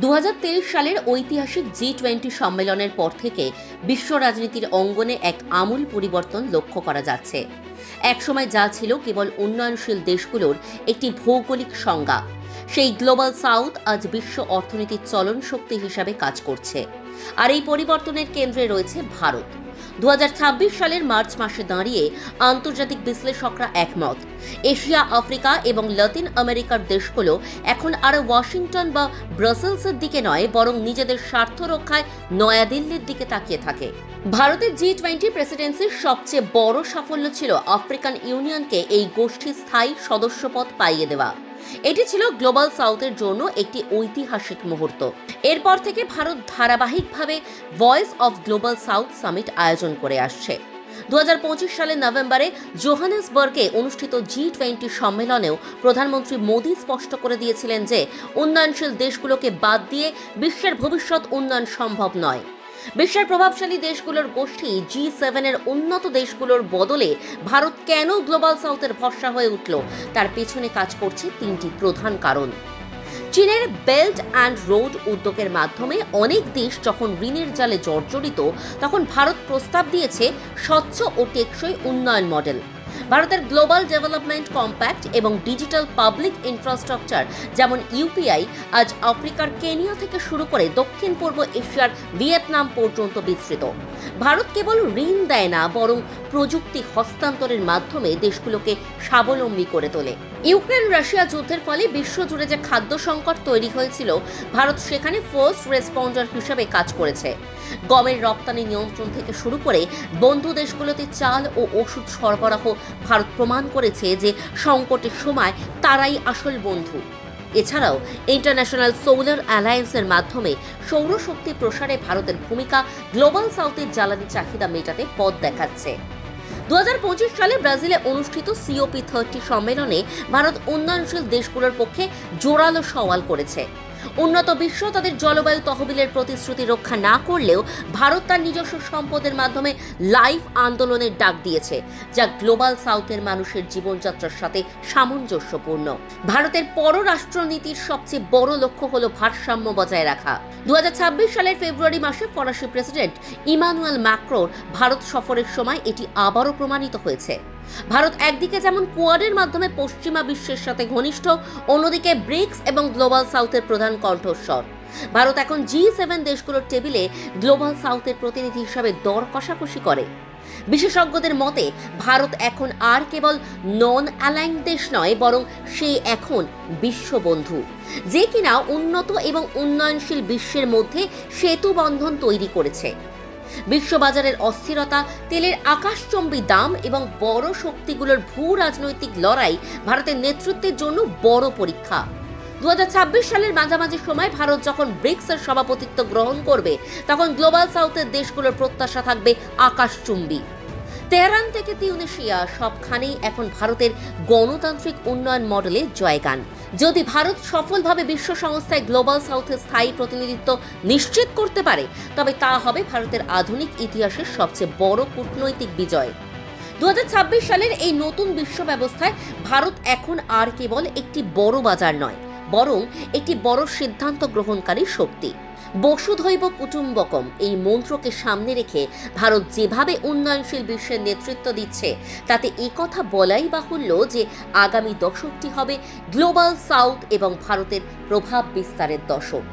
2023 সালের ঐতিহাসিক G20 সম্মেলনের পর থেকে বিশ্ব রাজনীতির অঙ্গনে এক আমূল পরিবর্তন লক্ষ্য করা যাচ্ছে। একসময় যা ছিল কেবল উন্নয়নশীল দেশগুলোর একটি ভৌগোলিক সংজ্ঞা, সেই গ্লোবাল সাউথ আজ বিশ্ব অর্থনীতির চলন শক্তি হিসাবে কাজ করছে। আর এই পরিবর্তনের কেন্দ্রে রয়েছে ভারত। 2026 সালের মার্চ মাসে দাঁড়িয়ে আন্তর্জাতিক বিশ্লেষকরা একমত, এশিয়া, আফ্রিকা এবং লাতিন আমেরিকার দেশগুলো এখন আর ওয়াশিংটন বা ব্রাসেলসের দিকে নয়, বরং নিজেদের স্বার্থ রক্ষায় নয়াদিল্লির দিকে তাকিয়ে থাকে। ভারতের G20 প্রেসিডেন্সির সবচেয়ে বড় সাফল্য ছিল আফ্রিকান ইউনিয়নকে এই গোষ্ঠীর স্থায়ী সদস্যপদ পাইয়ে দেওয়া। এটি ছিল গ্লোবাল সাউথের জন্য একটি ঐতিহাসিক মুহূর্ত। এরপর থেকে ভারত ধারাবাহিকভাবে voice of global south summit আয়োজন করে আসছে। 2025 সালের নভেম্বরে জোহানেসবার্গে অনুষ্ঠিত G20 সম্মেলনেও প্রধানমন্ত্রী মোদী স্পষ্ট করে দিয়েছিলেন যে উন্নয়নশীল দেশগুলোকে বাদ দিয়ে বিশ্বের ভবিষ্যৎ উন্নয়ন সম্ভব নয়। বিশ্বের প্রভাবশালী দেশগুলোর গোষ্ঠী G7 এর উন্নত দেশগুলোর বদলে ভারত কেন গ্লোবাল সাউথের ভরসা হয়ে উঠল, তার পেছনে কাজ করছে তিনটি প্রধান কারণ। চীনের বেল্ট অ্যান্ড রোড উদ্যোগের মাধ্যমে অনেক দেশ যখন ঋণের জালে জর্জরিত, তখন ভারত প্রস্তাব দিয়েছে স্বচ্ছ ও টেকসই উন্নয়ন মডেল। ভারতের গ্লোবাল ডেভেলপমেন্ট কম্প্যাক্ট এবং ডিজিটাল পাবলিক ইনফ্রাস্ট্রাকচার যেমন ইউপিআই আজ আফ্রিকার কেনিয়া থেকে শুরু করে দক্ষিণ পূর্ব এশিয়ার ভিয়েতনাম পর্যন্ত বিস্তৃত। ভারত কেবল ঋণ দেয় না, বরং প্রযুক্তি হস্তান্তরের মাধ্যমে দেশগুলোকে স্বাবলম্বী করে তোলে। ইউক্রেন রাশিয়া যুদ্ধের ফলে বিশ্বজুড়ে যে খাদ্য সংকট তৈরি হয়েছিল, ভারত সেখানে ফার্স্ট রেসপন্ডার হিসেবে কাজ করেছে। গমের রপ্তানি নিয়ন্ত্রণ থেকে শুরু করে বন্ধু দেশগুলোতে চাল ও ওষুধ সরবরাহ ভারত প্রমাণ করেছে যে সংকটের সময় তারাই আসল বন্ধু। এছাড়াও ইন্টারন্যাশনাল সোলার অ্যালায়েন্সের মাধ্যমে সৌরশক্তি প্রসারে ভারতের ভূমিকা গ্লোবাল সাউথের জ্বালানি চাহিদা মেটাতে পথ দেখাচ্ছে। 2025 সালে ব্রাজিলে অনুষ্ঠিত COP30 সম্মেলনে ভারত উন্নয়নশীল দেশগুলোর পক্ষে জোরালো সওয়াল করেছে। উন্নত বিশ্ব তাদের জলবায়ু তহবিলের প্রতিশ্রুতি রক্ষা না করলেও ভারত তার নিজস্ব সম্পদের মাধ্যমে লাইফ আন্দোলনের ডাক দিয়েছে, যা গ্লোবাল সাউথের মানুষের জীবনযাত্রার সাথে সামঞ্জস্যপূর্ণ। ভারতের পররাষ্ট্রনীতির সবচেয়ে বড় লক্ষ্য হল ভারসাম্য বজায় রাখা। 2026 সালের ফেব্রুয়ারি মাসে ফরাসি প্রেসিডেন্ট ইমানুয়েল ম্যাক্রোর ভারত সফরের সময় এটি আবারও প্রমাণিত হয়েছে। ভারত একদিকে যেমন কোয়াডের মাধ্যমে পশ্চিমা বিশ্বের সাথে ঘনিষ্ঠ, অন্যদিকে ব্রিক্স এবং গ্লোবাল সাউথের প্রধান কণ্ঠস্বর। ভারত এখন G7 দেশগুলোর টেবিলে গ্লোবাল সাউথের প্রতিনিধি হিসাবে দর কষাকষি করে। বিশেষজ্ঞদের মতে ভারত এখন আর কেবল নন অ্যালাইন দেশ নয়, বরং সে এখন বিশ্ববন্ধু, যে কিনা উন্নত এবং উন্নয়নশীল বিশ্বের মধ্যে সেতু বন্ধন তৈরি করেছে। বিশ্ববাজারের অস্থিরতা, তেলের আকাশচম্বী দাম এবং বড় শক্তিগুলোর ভূ রাজনৈতিক লড়াই ভারতের নেতৃত্বের জন্য বড় পরীক্ষা। 2026 সালের মাঝামাঝি সময় ভারত যখন ব্রিক্সের সভাপতিত্ব গ্রহণ করবে, তখন গ্লোবাল সাউথের দেশগুলোর প্রত্যাশা থাকবে আকাশচুম্বী। তেহরান থেকে তিউনিসিয়া, সবখানেই এখন ভারতের গণতান্ত্রিক উন্নয়ন মডেলে জয়গান। যদি ভারত সফলভাবে বিশ্ব সংস্থায় গ্লোবাল সাউথের স্থায়ী প্রতিনিধিত্ব নিশ্চিত করতে পারে, তবে তা হবে ভারতের আধুনিক ইতিহাসের সবচেয়ে বড় কূটনৈতিক বিজয়। 2026 সালের এই নতুন বিশ্ব ব্যবস্থায় ভারত এখন আর কেবল একটি বড় বাজার নয়, বরং একটি বড় সিদ্ধান্ত গ্রহণকারী শক্তি। বসুধৈব কুটুম্বকম এই মন্ত্রকে সামনে রেখে ভারত যেভাবে উন্নয়নশীল বিশ্বের নেতৃত্ব দিচ্ছে, তাতে একথা বলাই বাহুল্য যে আগামী দশকটি হবে গ্লোবাল সাউথ এবং ভারতের প্রভাব বিস্তারের দশক।